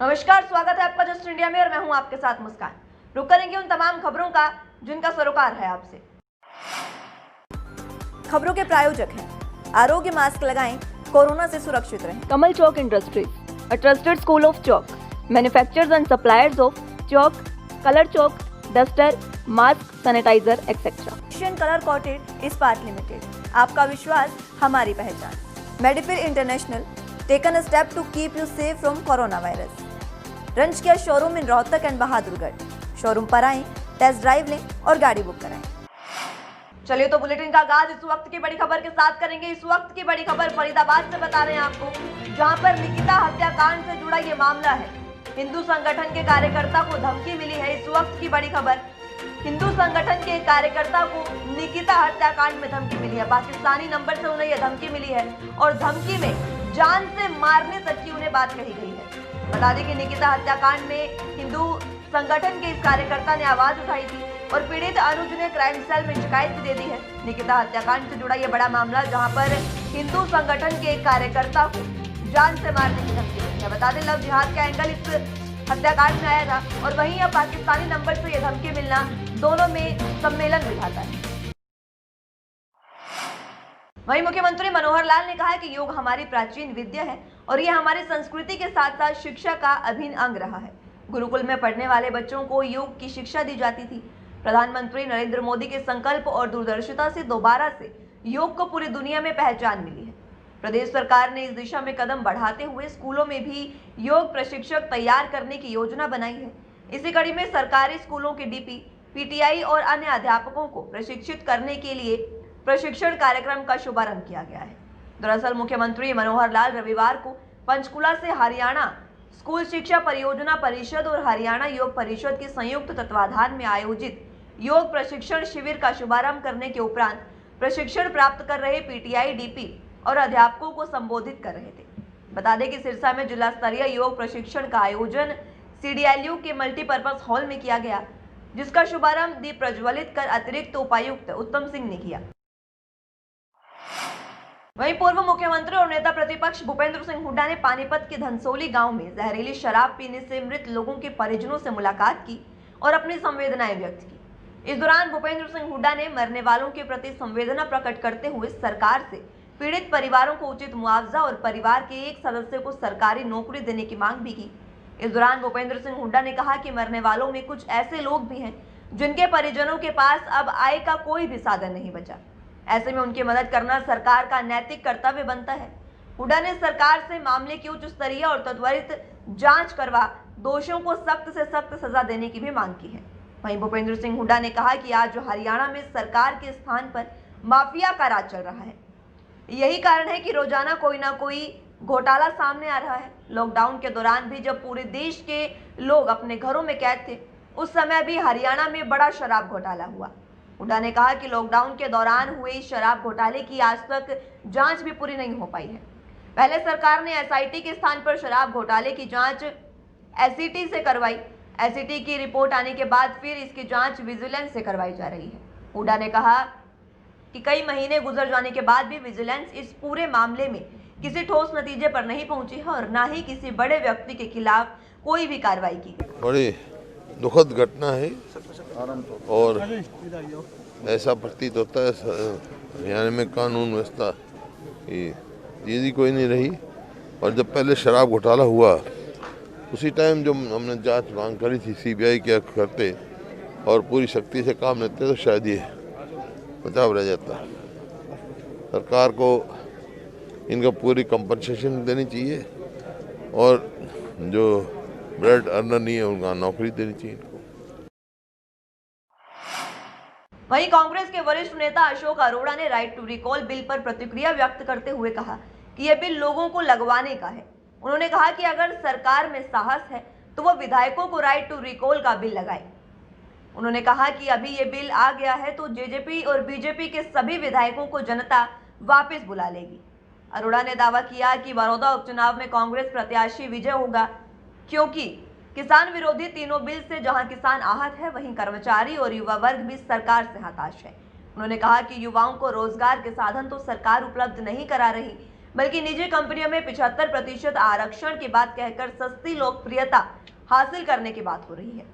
नमस्कार, स्वागत है आपका जस्ट इंडिया में और मैं हूं आपके साथ मुस्कान। रुक करेंगे उन तमाम खबरों का जिनका सरोकार है आपसे। खबरों के प्रायोजक हैं आरोग्य मास्क लगाएं, कोरोना से सुरक्षित रहें। Kamal Chalk Industries, a trusted school of chalk, manufacturers and suppliers of chalk, color chalk, duster, mask, sanitizer, etc. Asian colour coated Ispat limited, आपका विश्वास हमारी पहचान। मेडिफिर international, taken a step to keep you safe from corona virus. रंज किया showroom in Rohtak and Bahadurgarh. Showroom पर आएं, test drive लें और गाड़ी बुक कराएं। चलिए तो बुलेटिन का आगाज इस वक्त की बड़ी खबर के साथ करेंगे। इस वक्त की बड़ी खबर फरीदाबाद से बता रहे हैं आपको, जहां पर निकिता हत्याकांड से जुड़ा ये मामला है। हिंदू संगठन के कार्यकर्ता को धमकी मिली है। इस वक्त की बड़ी खबर, हिंदू संगठन के कार्यकर्ता को निकिता हत्याकांड में धमकी मिली है। पाकिस्तानी नंबर से उन्हें यह धमकी मिली है और धमकी में जान से मारने तक की उन्हें बात कही गई है। बता दें कि निकिता हत्याकांड में हिंदू संगठन के इस कार्यकर्ता ने आवाज उठाई थी और पीड़ित अनुज ने क्राइम सेल में शिकायत भी दे दी है। निकिता हत्याकांड से जुड़ा यह बड़ा मामला, जहां पर हिंदू संगठन के एक कार्यकर्ता को जान से मारने की धमकी मिली है। बता दें, लव जिहाद का एंगल इस हत्याकांड में आया था और वहीं अब पाकिस्तानी नंबर से यह धमकी मिलना दोनों में सम्मेलन बिठाता है। वहीं मुख्यमंत्री मनोहर लाल ने कहा है कि योग हमारी प्राचीन विद्या है और यह हमारी संस्कृति के साथ साथ शिक्षा का अभिन्न अंग रहा है। गुरुकुल में पढ़ने वाले बच्चों को योग की शिक्षा दी जाती थी। प्रधानमंत्री नरेंद्र मोदी के संकल्प और दूरदर्शिता से दोबारा से योग को पूरी दुनिया में पहचान मिली है। प्रदेश सरकार ने इस दिशा में कदम बढ़ाते हुए स्कूलों में भी योग प्रशिक्षक तैयार करने की योजना बनाई है। इसी कड़ी में सरकारी स्कूलों के डीपी, पीटीआई और अन्य अध्यापकों को प्रशिक्षित करने के लिए प्रशिक्षण कार्यक्रम का शुभारंभ किया गया है। दरअसल मुख्यमंत्री मनोहर लाल रविवार को पंचकुला से हरियाणा स्कूल शिक्षा परियोजना परिषद और हरियाणा योग परिषद के संयुक्त तत्वाधान में आयोजित योग प्रशिक्षण शिविर का शुभारंभ करने के उपरांत प्रशिक्षण प्राप्त कर रहे पीटीआई, डीपी और अध्यापकों को संबोधित कर रहे थे। बता दें कि सिरसा में जिला स्तरीय योग प्रशिक्षण का आयोजन सीडीएलयू के मल्टीपर्पज हॉल में किया गया, जिसका शुभारंभ दीप प्रज्वलित कर अतिरिक्त उपायुक्त उत्तम सिंह ने किया। वहीं पूर्व मुख्यमंत्री और नेता प्रतिपक्ष भूपेंद्र सिंह हुड्डा ने पानीपत के धनसोली गांव में जहरीली शराब पीने से मृत लोगों के परिजनों से मुलाकात की और अपनी संवेदनाएं व्यक्त की। इस दौरान भूपेंद्र सिंह हुड्डा ने मरने वालों के प्रति संवेदना प्रकट करते हुए सरकार से पीड़ित परिवारों को उचित मुआवजा और परिवार के एक सदस्य को सरकारी नौकरी देने की मांग भी की। इस दौरान भूपेंद्र सिंह हुड्डा ने कहा कि मरने वालों में कुछ ऐसे लोग भी हैं जिनके परिजनों के पास अब आय का कोई भी साधन नहीं बचा। ऐसे में उनकी मदद करना सरकार का नैतिक कर्तव्य बनता है। हुड्डा ने सरकार से मामले की उच्च स्तरीय और त्वरित जांच करवा दोषियों को सख्त से सख्त सजा देने की भी मांग की है। वहीं भूपेंद्र सिंह हुड्डा ने कहा कि आज जो हरियाणा में सरकार के स्थान पर माफिया का राज चल रहा है, यही कारण है कि रोजाना कोई ना कोई घोटाला सामने आ रहा है। लॉकडाउन के दौरान भी जब पूरे देश के लोग अपने घरों में कैद थे, उस समय भी हरियाणा में बड़ा शराब घोटाला हुआ। हुड्डा ने कहा कि लॉकडाउन के दौरान हुए शराब घोटाले की आज तक जांच भी पूरी नहीं हो पाई है। पहले सरकार ने एसआईटी के स्थान पर शराब घोटाले की जांच एसईटी से करवाई। एसईटी की रिपोर्ट आने के बाद फिर इसकी जांच विजिलेंस से करवाई जा रही है। हुड्डा ने कहा कि कई महीने गुजर जाने के बाद भी विजिलेंस इस पूरे मामले में किसी ठोस नतीजे पर नहीं पहुंची है और न ही किसी बड़े व्यक्ति के खिलाफ कोई भी कार्रवाई की गई। बड़ी दुखद घटना है और ऐसा प्रतीत होता है हरियाणा में कानून व्यवस्था की चीज़ ही कोई नहीं रही। और जब पहले शराब घोटाला हुआ उसी टाइम जो हमने जांच मांग करी थी सीबीआई क्या करते और पूरी शक्ति से काम लेते तो शायद ये बचाव रह जाता। सरकार को इनका पूरी कंपनसेशन देनी चाहिए और जो ब्रेड अर्नर नहीं है उनका नौकरी देनी चाहिए इनको। वहीं कांग्रेस के वरिष्ठ नेता अशोक अरोड़ा ने राइट टू रिकॉल बिल पर प्रतिक्रिया व्यक्त करते हुए कहा कि यह बिल लोगों को लगवाने का है। उन्होंने कहा कि अगर सरकार में साहस है तो वो विधायकों को राइट टू रिकॉल का बिल लगाए। उन्होंने कहा कि अभी ये बिल आ गया है तो जेजेपी और बीजेपी के सभी विधायकों को जनता वापस बुला लेगी। अरोड़ा ने दावा किया कि बड़ौदा उपचुनाव में कांग्रेस प्रत्याशी विजय होगा, क्योंकि किसान विरोधी तीनों बिल से जहां किसान आहत है, वहीं कर्मचारी और युवा वर्ग भी सरकार से हताश है। उन्होंने कहा कि युवाओं को रोजगार के साधन तो सरकार उपलब्ध नहीं करा रही, बल्कि निजी कंपनियों में 75% आरक्षण की बात कहकर सस्ती लोकप्रियता हासिल करने की बात हो रही है।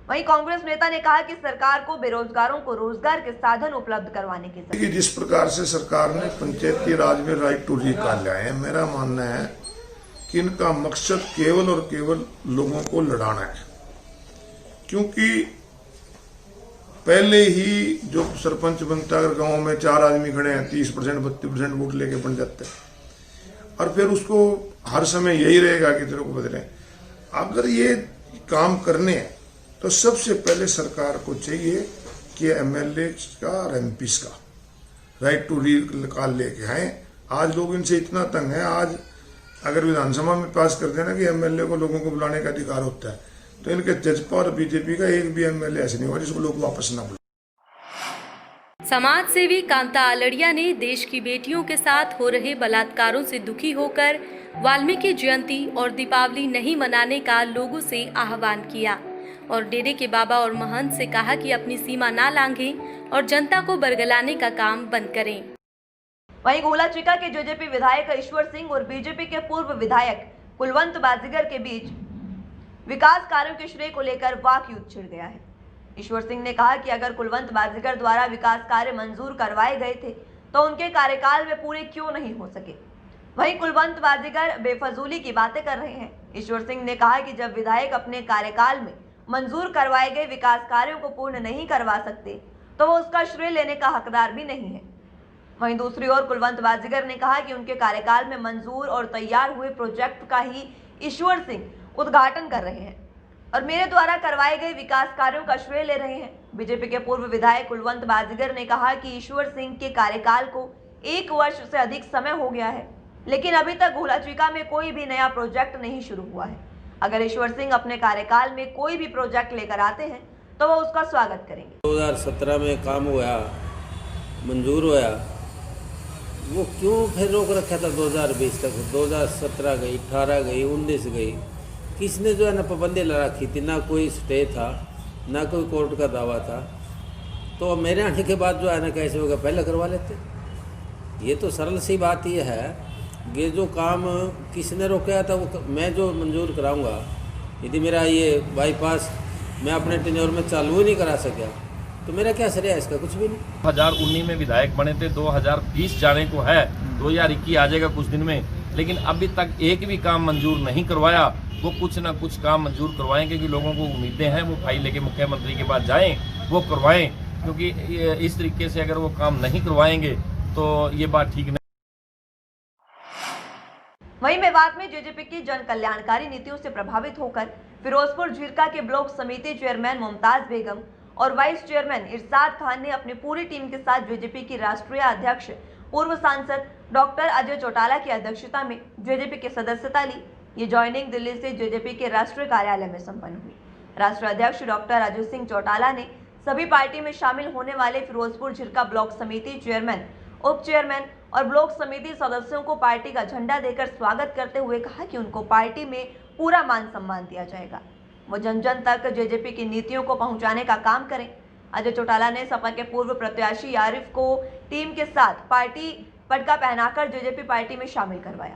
वहीं कांग्रेस नेता ने कहा कि सरकार को बेरोजगारों को रोजगार के साधन उपलब्ध करवाने की जरूरत है। जिस प्रकार से सरकार ने पंचायती राज में राइट टू रिकॉल लाए हैं, मेरा मानना है कि इनका मकसद केवल और केवल लोगों को लड़ाना है, क्योंकि पहले ही जो सरपंच बनता है, अगर गांव में 4 आदमी खड़े हैं 30% 32% वोट लेके बन जाते हैं, और फिर उसको हर समय यही रहेगा कि तेरे को बदले। अगर ये काम करने हैं तो सबसे पहले सरकार को चाहिए कि एमएलए का और एमपी का राइट टू रिकॉल लेके आए। आज लोग इनसे इतना तंग है, आज अगर विधानसभा में पास कर देना कि एमएलए को लोगों को बुलाने का अधिकार होता है, तो इनके जजपा और बीजेपी का एक भी एमएलए ऐसे नहीं होगा जिसको लोग वापस ना बुलाएं। समाज सेवी कांता आलड़िया ने देश की बेटियों के साथ हो रहे बलात्कारों से दुखी होकर वाल्मीकि जयंती और दीपावली नहीं मनाने का लोगों से आह्वान किया और डेरे के बाबा और महंत से कहा कि अपनी सीमा ना लांघें और जनता को बरगलाने का काम बंद करें। वहीं गोलाचिका के जेजेपी विधायक ईश्वर सिंह और बीजेपी के पूर्व विधायक कुलवंत बाजीगर के बीच विकास कार्यों के श्रेय को लेकर वाक युद्ध छिड़ गया है। ईश्वर सिंह ने कहा कि अगर कुलवंत बाजीगर द्वारा विकास कार्य मंजूर करवाए गए थे तो उनके कार्यकाल में पूरे क्यों नहीं हो सके। वहीं कुलवंत बाजीगर बेफजूली की बातें कर रहे हैं। ईश्वर सिंह ने कहा कि जब विधायक अपने कार्यकाल में मंजूर करवाए गए विकास कार्यों को पूर्ण नहीं करवा सकते तो वो उसका श्रेय लेने का हकदार भी नहीं है। वहीं दूसरी ओर कुलवंत बाजीगर ने कहा कि उनके कार्यकाल में मंजूर और तैयार हुए प्रोजेक्ट का ही ईश्वर सिंह उद्घाटन कर रहे हैं और मेरे द्वारा करवाए गए विकास कार्यों का श्रेय ले रहे हैं। बीजेपी के पूर्व विधायक कुलवंत बाजीगर ने कहा कि ईश्वर सिंह के कार्यकाल को 1 वर्ष से अधिक समय हो गया है, लेकिन अभी तक गोलाचिका में कोई भी नया प्रोजेक्ट नहीं शुरू हुआ है। अगर ईश्वर सिंह अपने कार्यकाल में कोई भी प्रोजेक्ट लेकर आते हैं तो वो उसका स्वागत करेंगे। 2017 में काम हुआ, मंजूर हुआ, वो क्यों फिर रोक रखा था 2020 तक? 2017 गई, 18 गई, 19 गई, किसने जो है ना पाबंदी लगा रखी थी? ना कोई स्टे था, ना कोई कोर्ट का दावा था। तो मेरे आने के बाद जो है ना कैसे होगा, पहले करवा लेते। ये तो सरल सी बात ये है, ये जो काम किसने रोका था वो मैं जो मंजूर कराऊंगा। यदि मेरा ये बाईपास मैं अपने टेन्योर में चालू ही नहीं करा सका तो मेरा क्या श्रेय है इसका? कुछ भी नहीं। 2019 में विधायक बने थे, 2020 जाने को है, 2021 आ जाएगा कुछ दिन में, लेकिन अभी तक एक भी काम मंजूर नहीं करवाया। वो कुछ ना कुछ काम मंजूर करवाएंगे कि लोगों को उम्मीदें हैं, वो फाइल लेके मुख्यमंत्री के पास जाएं, वो करवाएं, क्योंकि इस तरीके से अगर वो काम नहीं करवाएंगे तो ये बात ठीक नहीं। वहीं मेवात में जेजेपी की जन कल्याणकारी नीतियों से प्रभावित होकर फिरोजपुर झीरका के ब्लॉक समिति चेयरमैन मुमताज बेगम और वाइस चेयरमैन इरशाद खान ने अपनी पूरी टीम के साथ जेजेपी की राष्ट्रीय अध्यक्ष पूर्व सांसद डॉक्टर अजय चौटाला की अध्यक्षता में जेजेपी की सदस्यता ली। ये ज्वाइनिंग दिल्ली से जेजेपी के राष्ट्रीय कार्यालय में संपन्न हुई। राष्ट्रीय अध्यक्ष डॉक्टर अजय सिंह चौटाला ने सभी पार्टी में शामिल होने वाले फिरोजपुर झीरका ब्लॉक समिति चेयरमैन, उप चेयरमैन और ब्लॉक समिति सदस्यों को पार्टी का झंडा देकर स्वागत करते हुए कहा कि उनको पार्टी में पूरा मान सम्मान दिया जाएगा। वो जन जन तक जेजेपी की नीतियों को पहुंचाने का काम करें। अजय चौटाला ने सपा के पूर्व प्रत्याशी आरिफ को टीम के साथ पार्टी पटका पहनाकर जेजेपी पार्टी में शामिल करवाया।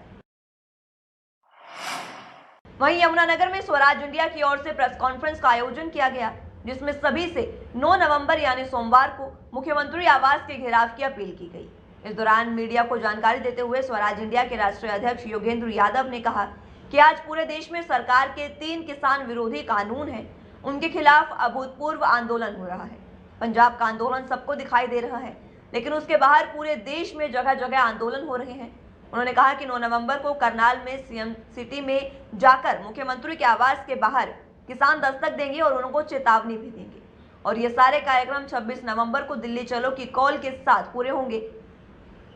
वहीं यमुनानगर में स्वराज इंडिया की ओर से प्रेस कॉन्फ्रेंस का आयोजन किया गया, जिसमें सभी से 9 नवंबर यानी सोमवार को मुख्यमंत्री आवास के घेराव की अपील की गई। इस दौरान मीडिया को जानकारी देते हुए स्वराज इंडिया के राष्ट्रीय अध्यक्ष योगेंद्र यादव ने कहा कि आज पूरे देश में सरकार के 3 किसान विरोधी कानून हैं, उनके खिलाफ अभूतपूर्व आंदोलन हो रहा है। पंजाब का आंदोलन सबको दिखाई दे रहा है, लेकिन उसके बाहर पूरे देश में जगह जगह आंदोलन हो रहे हैं। उन्होंने कहा कि 9 नवंबर को करनाल में सीएम सिटी में जाकर मुख्यमंत्री के आवास के बाहर किसान दस्तक देंगे और उनको चेतावनी भी देंगे, और ये सारे कार्यक्रम 26 नवंबर को दिल्ली चलो की कॉल के साथ पूरे होंगे।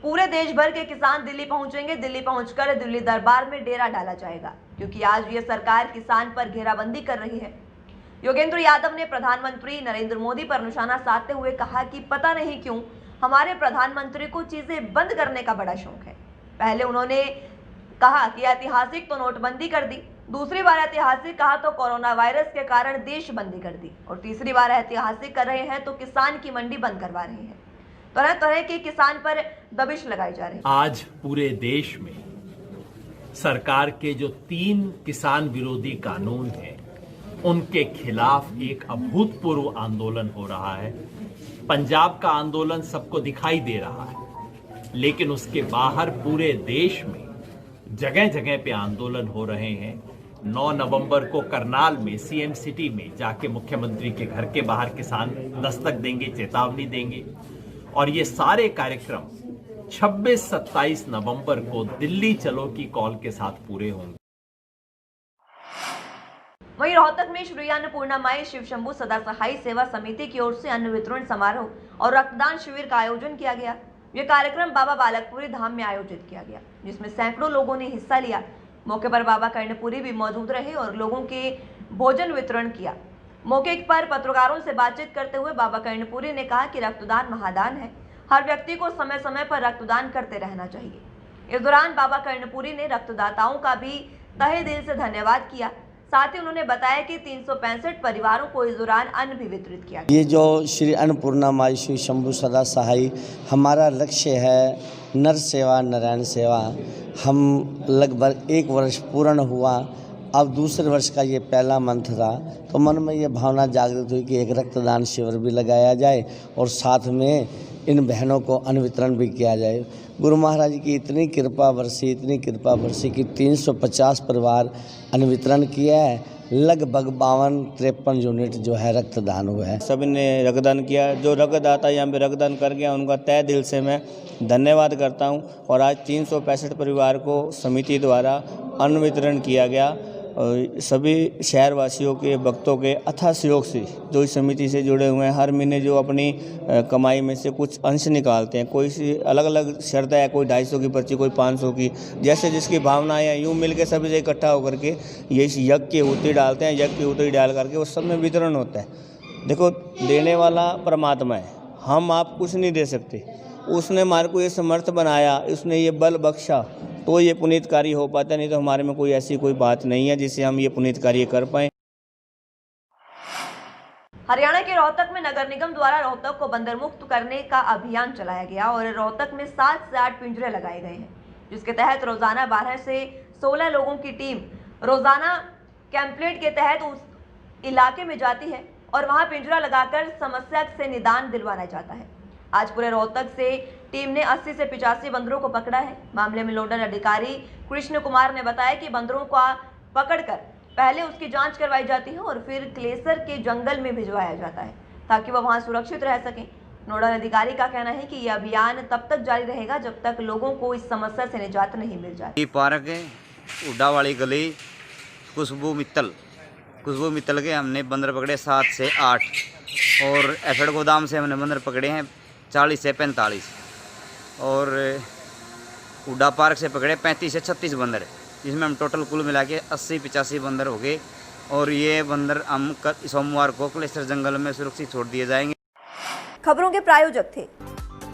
पूरे देश भर के किसान दिल्ली पहुंचेंगे। दिल्ली पहुंचकर दिल्ली दरबार में डेरा डाला जाएगा, क्योंकि आज ये सरकार किसान पर घेराबंदी कर रही है। योगेंद्र यादव ने प्रधानमंत्री नरेंद्र मोदी पर निशाना साधते हुए कहा कि पता नहीं क्यों हमारे प्रधानमंत्री को चीजें बंद करने का बड़ा शौक है। पहले उन्होंने कहा कि ऐतिहासिक तो नोटबंदी कर दी, दूसरी बार ऐतिहासिक कहा तो कोरोना वायरस के कारण देश बंदी कर दी, और तीसरी बार ऐतिहासिक कर रहे हैं तो किसान की मंडी बंद करवा रहे हैं। तरह तरह के किसान पर दबिश लगाई जा रही है। आज पूरे देश में सरकार के जो 3 किसान विरोधी कानून हैं उनके खिलाफ एक अभूतपूर्व आंदोलन हो रहा है। पंजाब का आंदोलन सबको दिखाई दे रहा है, लेकिन उसके बाहर पूरे देश में जगह जगह पे आंदोलन हो रहे हैं। 9 नवंबर को करनाल में सीएम सिटी में जाके मुख्यमंत्री के घर के बाहर किसान दस्तक देंगे, चेतावनी देंगे, और ये सारे कार्यक्रम 26-27 नवंबर को दिल्ली चलो की कॉल के साथ पूरे होंगे। वहीं रोहतक में श्री अन्नपूर्णा माई शिव शंभू सदा सहाय सेवा समिति की ओर से अन्न वितरण समारोह और रक्तदान शिविर का आयोजन किया गया। यह कार्यक्रम बाबा बालकपुरी धाम में आयोजित किया गया, जिसमें सैकड़ों लोगों ने हिस्सा लिया। मौके पर बाबा कर्णपुरी भी मौजूद रहे और लोगों के भोजन वितरण किया। मौके पर पत्रकारों से बातचीत करते हुए बाबा कर्णपुरी ने कहा कि रक्तदान महादान है, हर व्यक्ति को समय समय पर रक्तदान करते रहना चाहिए। इस दौरान बाबा कर्णपुरी ने रक्तदाताओं का भी तहे दिल से धन्यवाद किया। साथ ही उन्होंने बताया कि 365 परिवारों को इस दौरान अन्न भी वितरित किया गया। ये जो श्री अन्नपूर्णा माई श्री शंभू सदा सहाय, हमारा लक्ष्य है नर सेवा नारायण सेवा। हम लगभग 1 वर्ष पूर्ण हुआ, अब दूसरे वर्ष का ये पहला मंथ था, तो मन में ये भावना जागृत हुई कि एक रक्तदान शिविर भी लगाया जाए और साथ में इन बहनों को अन्न वितरण भी किया जाए। गुरु महाराज की इतनी कृपा बरसी कि 350 परिवार अन्न वितरण किया है। लगभग 52-53 यूनिट जो है रक्तदान हुआ है। सभी ने रक्तदान किया। जो रक्तदाता यहाँ पे रक्तदान कर गया उनका तहे दिल से मैं धन्यवाद करता हूँ। और आज 365 परिवार को समिति द्वारा अन्न वितरण किया गया। और सभी शहरवासियों के भक्तों के अथाह सहयोग से जो इस समिति से जुड़े हुए हैं, हर महीने जो अपनी कमाई में से कुछ अंश निकालते हैं। कोई सी अलग अलग शर्त है, कोई 250 की पर्ची, कोई 500 की, जैसे जिसकी भावनाएं हैं, यूँ मिल के सभी से इकट्ठा होकर के ये इस यज्ञ की हुती डालते हैं। यज्ञ की हुती डाल करके उस सब में वितरण होता है। देखो, देने वाला परमात्मा है, हम आप कुछ नहीं दे सकते। उसने हमारे को ये समर्थ बनाया, उसने ये बल बख्शा, तो ये पुनीत कार्य हो पाता, नहीं तो हमारे में कोई ऐसी कोई बात नहीं है जिससे हम ये पुनीत कार्य कर पाएँ। हरियाणा के रोहतक में नगर निगम द्वारा रोहतक को बंदर मुक्त करने का अभियान चलाया गया और रोहतक में 7 से 8 पिंजरे लगाए गए हैं, जिसके तहत रोजाना 12 से 16 लोगों की टीम रोजाना कैंपलेट के तहत उस इलाके में जाती है और वहां पिंजरा लगाकर समस्या से निदान दिलवाया जाता है। आज पूरे रोहतक से टीम ने 80 से 85 बंदरों को पकड़ा है। मामले में नोडल अधिकारी कृष्ण कुमार ने बताया कि बंदरों को पकड़कर पहले उसकी जांच करवाई जाती है और फिर क्लेसर के जंगल में भिजवाया जाता है ताकि वह वहां सुरक्षित रह सकें। नोडल अधिकारी का कहना है कि यह अभियान तब तक जारी रहेगा जब तक लोगों को इस समस्या से निजात नहीं मिल जाती। पार्क उड्डा वाली गली खुशबू मित्तल के हमने बंदर पकड़े 7 से 8 और एफेड गोदाम से हमने बंदर पकड़े हैं 40 से 45 और उड्डा पार्क से पकड़े 35 से 36 बंदर, जिसमें हम टोटल कुल मिला के 80-85 बंदर हो गए और ये बंदर हम सोमवार को क्लेस्टर जंगल में सुरक्षित छोड़ दिए जाएंगे। खबरों के प्रायोजक थे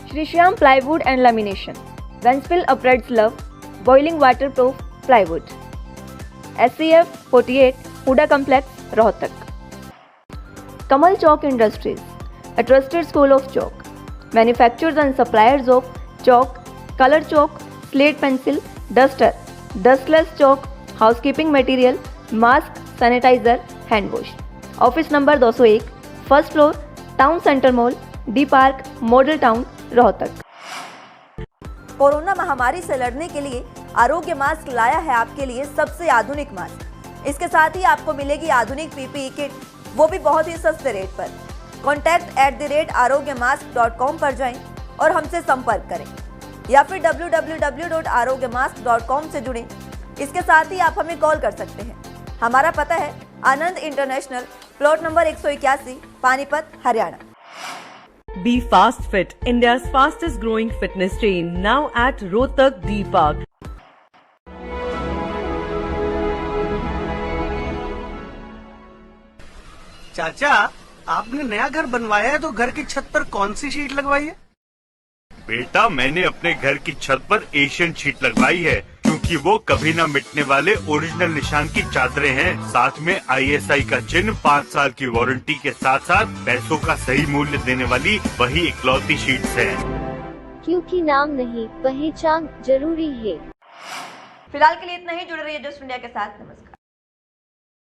Shri Shyam plywood and lamination, वेंसफिल अपरेट्स लव, boiling water proof plywood, SCF 48 HUDA complex Rohtak, Kamal Chowk industries, a trusted school of chalk, manufacturers and suppliers of chalk, color chalk, slate pencil, duster, dustless chalk, housekeeping material, mask, sanitizer, hand wash. Office number 201, first floor, town centre mall, D park, model town, Rohtak. Corona महामारी से लड़ने के लिए आरोग्य mask लाया है आपके लिए सबसे आधुनिक मास्क। इसके साथ ही आपको मिलेगी आधुनिक PPE किट, वो भी बहुत ही सस्ते रेट पर। contact@arogyamask.com पर जाएं और हमसे संपर्क करें या फिर www.arogyamask.com से जुड़ें। इसके साथ ही आप हमें कॉल कर सकते हैं। हमारा पता है Anand international, plot number 181, Panipat, Haryana. Be Fast Fit, India's fastest growing fitness chain, now at Rohtak D Park. चाचा, आपने नया घर बनवाया है तो घर की छत पर कौन सी शीट लगवाई है? बेटा, मैंने अपने घर की छत पर एशियन शीट लगवाई है क्योंकि वो कभी न मिटने वाले ओरिजिनल निशान की चादरें हैं। साथ में ISI का चिन्ह, 5 साल की वारंटी के साथ साथ पैसों का सही मूल्य देने वाली वही इकलौती शीट्स हैं। क्योंकि नाम नहीं, पहचान जरूरी है। फिलहाल के लिए इतना ही। जुड़े रहिए जस्ट इंडिया के साथ। नमस्कार।